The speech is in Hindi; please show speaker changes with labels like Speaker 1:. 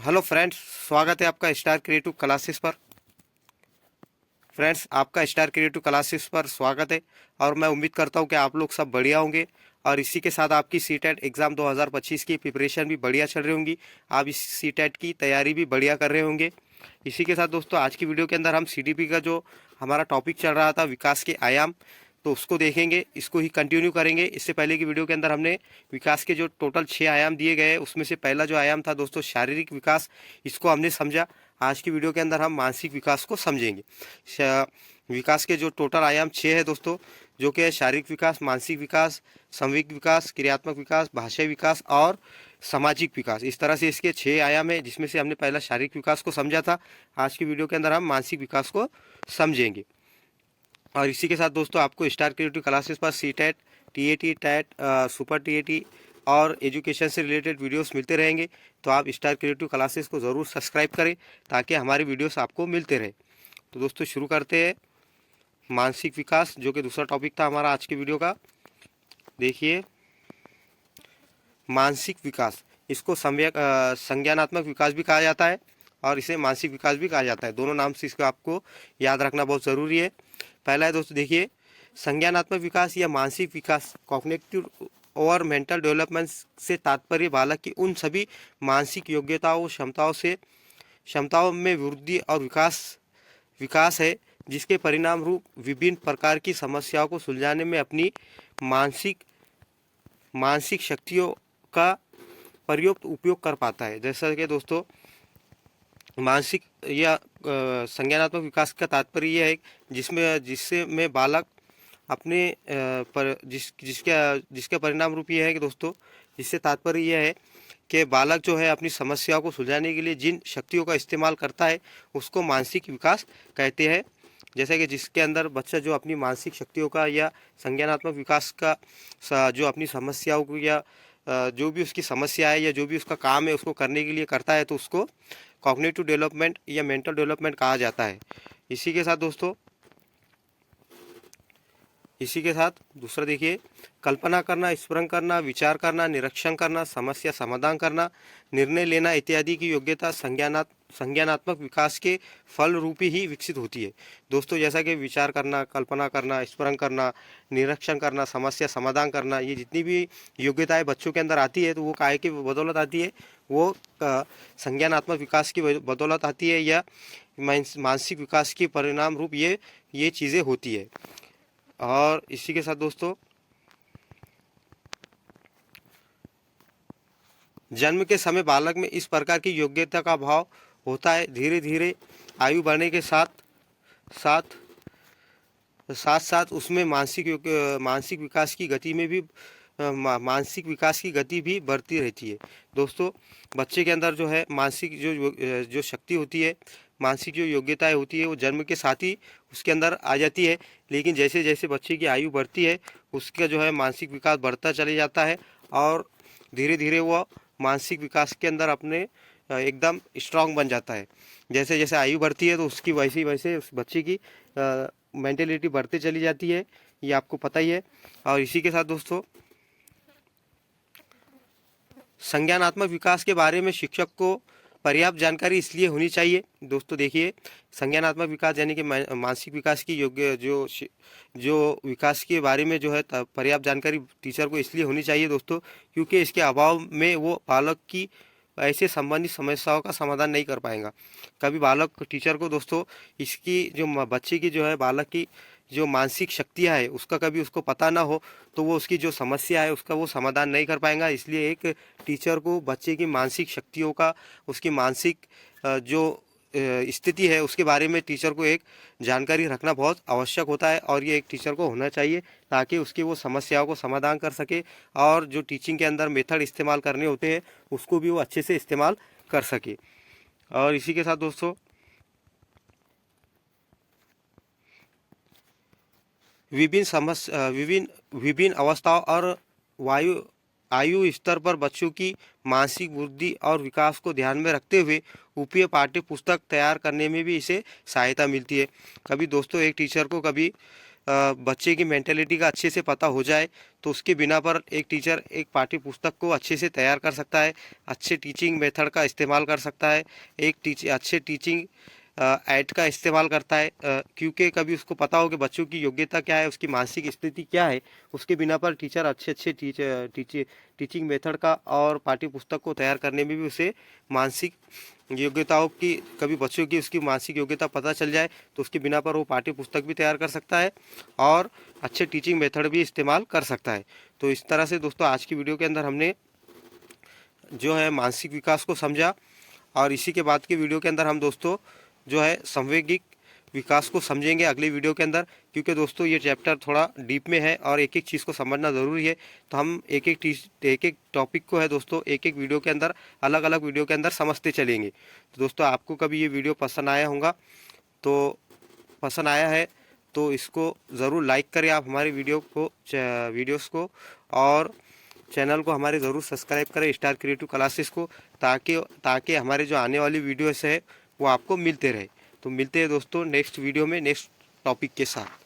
Speaker 1: हेलो फ्रेंड्स, स्वागत है आपका स्टार क्रिएटिव क्लासेस पर। फ्रेंड्स, आपका स्टार क्रिएटिव क्लासेस पर स्वागत है और मैं उम्मीद करता हूं कि आप लोग सब बढ़िया होंगे और इसी के साथ आपकी सीटेट एग्ज़ाम 2025 की प्रिपरेशन भी बढ़िया चल रही होंगी। आप इस सीटेट की तैयारी भी बढ़िया कर रहे होंगे। इसी के साथ दोस्तों, आज की वीडियो के अंदर हम सीडीपी का जो हमारा टॉपिक चल रहा था विकास के आयाम, तो उसको देखेंगे, इसको ही कंटिन्यू करेंगे। इससे पहले की वीडियो के अंदर हमने विकास के जो टोटल 6 आयाम दिए गए, उसमें से पहला जो आयाम था दोस्तों शारीरिक विकास, इसको हमने समझा। आज की वीडियो के अंदर हम मानसिक विकास को समझेंगे। विकास के जो टोटल आयाम 6 है दोस्तों, जो कि है शारीरिक विकास, मानसिक विकास, सामूहिक विकास, क्रियात्मक विकास, भाषाई विकास और सामाजिक विकास। इस तरह से इसके 6 आयाम है, जिसमें से हमने पहला शारीरिक विकास को समझा था। आज की वीडियो के अंदर हम मानसिक विकास को समझेंगे। और इसी के साथ दोस्तों, आपको स्टार क्रिएटिव क्लासेस पर CTET, TET, TET, super TET और एजुकेशन से रिलेटेड वीडियोस मिलते रहेंगे। तो आप स्टार क्रिएटिव क्लासेस को ज़रूर सब्सक्राइब करें ताकि हमारी वीडियोस आपको मिलते रहे। तो दोस्तों शुरू करते हैं मानसिक विकास, जो कि दूसरा टॉपिक था हमारा आज की वीडियो का। देखिए, मानसिक विकास, इसको संज्ञानात्मक विकास भी कहा जाता है और इसे मानसिक विकास भी कहा जाता है। दोनों नाम से इसको आपको याद रखना बहुत ज़रूरी है। पहला है दोस्तों, देखिए, संज्ञानात्मक विकास या मानसिक विकास, कॉग्निटिव और मेंटल डेवलपमेंट से तात्पर्य बालक की उन सभी मानसिक योग्यताओं क्षमताओं में वृद्धि और विकास है जिसके परिणाम रूप विभिन्न प्रकार की समस्याओं को सुलझाने में अपनी मानसिक शक्तियों का पर्याप्त उपयोग कर पाता है। जैसा कि दोस्तों, मानसिक या संज्ञानात्मक विकास का तात्पर्य यह है जिससे में बालक अपने जिसके परिणाम रूप यह है कि दोस्तों, जिससे तात्पर्य यह है कि बालक जो है अपनी समस्याओं को सुलझाने के लिए जिन शक्तियों का इस्तेमाल करता है उसको मानसिक विकास कहते हैं। जैसे कि जिसके अंदर बच्चा जो अपनी मानसिक शक्तियों का या संज्ञानात्मक विकास का जो अपनी समस्याओं को या जो भी उसकी समस्या है या जो भी उसका काम है उसको करने के लिए करता है, तो उसको कॉग्निटिव डेवलपमेंट या मेंटल डेवलपमेंट कहा जाता है। इसी के साथ दोस्तों, दूसरा देखिए, कल्पना करना, स्मरण करना, विचार करना, निरीक्षण करना, समस्या समाधान करना, निर्णय लेना इत्यादि की योग्यता संज्ञानात्मक विकास के फल रूपी ही विकसित होती है। दोस्तों, जैसा कि विचार करना, कल्पना करना, स्मरण करना, निरीक्षण करना, समस्या समाधान करना, ये जितनी भी योग्यताएं बच्चों के अंदर आती है, तो वो काय की बदौलत आती है? वो संज्ञानात्मक विकास की बदौलत आती है या मानसिक विकास के परिणाम रूप ये चीज़ें होती है। और इसी के साथ दोस्तों, जन्म के समय बालक में इस प्रकार की योग्यता का अभाव होता है। धीरे धीरे आयु बढ़ने के साथ साथ उसमें मानसिक विकास की गति भी बढ़ती रहती है। दोस्तों, बच्चे के अंदर जो है मानसिक जो शक्ति होती है, मानसिक जो योग्यताएं होती है, वो जन्म के साथ ही उसके अंदर आ जाती है। लेकिन जैसे जैसे बच्चे की आयु बढ़ती है, उसका जो है मानसिक विकास बढ़ता चले जाता है और धीरे धीरे वो मानसिक विकास के अंदर अपने एकदम स्ट्रांग बन जाता है। जैसे जैसे आयु बढ़ती है तो उसकी वैसे वैसे उस बच्चे की मेंटेलिटी बढ़ती चली जाती है, ये आपको पता ही है। और इसी के साथ दोस्तों, संज्ञानात्मक विकास के बारे में शिक्षक को पर्याप्त जानकारी इसलिए होनी चाहिए। दोस्तों देखिए, संज्ञानात्मक विकास यानी कि मानसिक विकास की योग्य जो विकास के बारे में जो है पर्याप्त जानकारी टीचर को इसलिए होनी चाहिए दोस्तों, क्योंकि इसके अभाव में वो बालक की ऐसे संबंधित समस्याओं का समाधान नहीं कर पाएगा। कभी बालक टीचर को दोस्तों इसकी जो बच्चे की जो है बालक की जो मानसिक शक्तियाँ है उसका कभी उसको पता ना हो, तो वो उसकी जो समस्या है उसका वो समाधान नहीं कर पाएगा। इसलिए एक टीचर को बच्चे की मानसिक शक्तियों का, उसकी मानसिक जो स्थिति है उसके बारे में टीचर को एक जानकारी रखना बहुत आवश्यक होता है और ये एक टीचर को होना चाहिए ताकि उसकी वो समस्याओं को समाधान कर सके और जो टीचिंग के अंदर मेथड इस्तेमाल करने होते हैं उसको भी वो अच्छे से इस्तेमाल कर सके। और इसी के साथ दोस्तों, विभिन्न अवस्थाओं और आयु स्तर पर बच्चों की मानसिक वृद्धि और विकास को ध्यान में रखते हुए उपयुक्त पाठ्य पुस्तक तैयार करने में भी इसे सहायता मिलती है। कभी दोस्तों एक टीचर को कभी बच्चे की मेंटेलिटी का अच्छे से पता हो जाए, तो उसके बिना पर एक टीचर एक पाठ्य पुस्तक को अच्छे से तैयार कर सकता है, अच्छे टीचिंग मेथड का इस्तेमाल कर सकता है, एक अच्छे टीचिंग ऐड का इस्तेमाल करता है, क्योंकि कभी उसको पता हो कि बच्चों की योग्यता क्या है, उसकी मानसिक स्थिति क्या है। उसके बिना पर टीचर अच्छे टीचिंग मेथड का और पाठ्य पुस्तक को तैयार करने में भी उसे मानसिक योग्यताओं की, कभी बच्चों की उसकी मानसिक योग्यता पता चल जाए तो उसके बिना पर वो पाठ्य पुस्तक भी तैयार कर सकता है और अच्छे टीचिंग मेथड भी इस्तेमाल कर सकता है। तो इस तरह से दोस्तों आज की वीडियो के अंदर हमने जो है मानसिक विकास को समझा, और इसी के बाद की वीडियो के अंदर हम दोस्तों जो है संवेगिक विकास को समझेंगे अगली वीडियो के अंदर, क्योंकि दोस्तों ये चैप्टर थोड़ा डीप में है और एक एक चीज़ को समझना ज़रूरी है। तो हम एक एक टॉपिक को है दोस्तों एक एक वीडियो के अंदर, अलग अलग वीडियो के अंदर समझते चलेंगे। तो दोस्तों आपको कभी ये वीडियो पसंद आया होगा, तो पसंद आया है तो इसको ज़रूर लाइक करें आप हमारी वीडियोस को, और चैनल को हमारे ज़रूर सब्सक्राइब करें स्टार क्रिएटिव क्लासेस को, ताकि हमारे जो आने वाली वीडियोस है वो आपको मिलते रहे। तो मिलते हैं दोस्तों नेक्स्ट वीडियो में नेक्स्ट टॉपिक के साथ।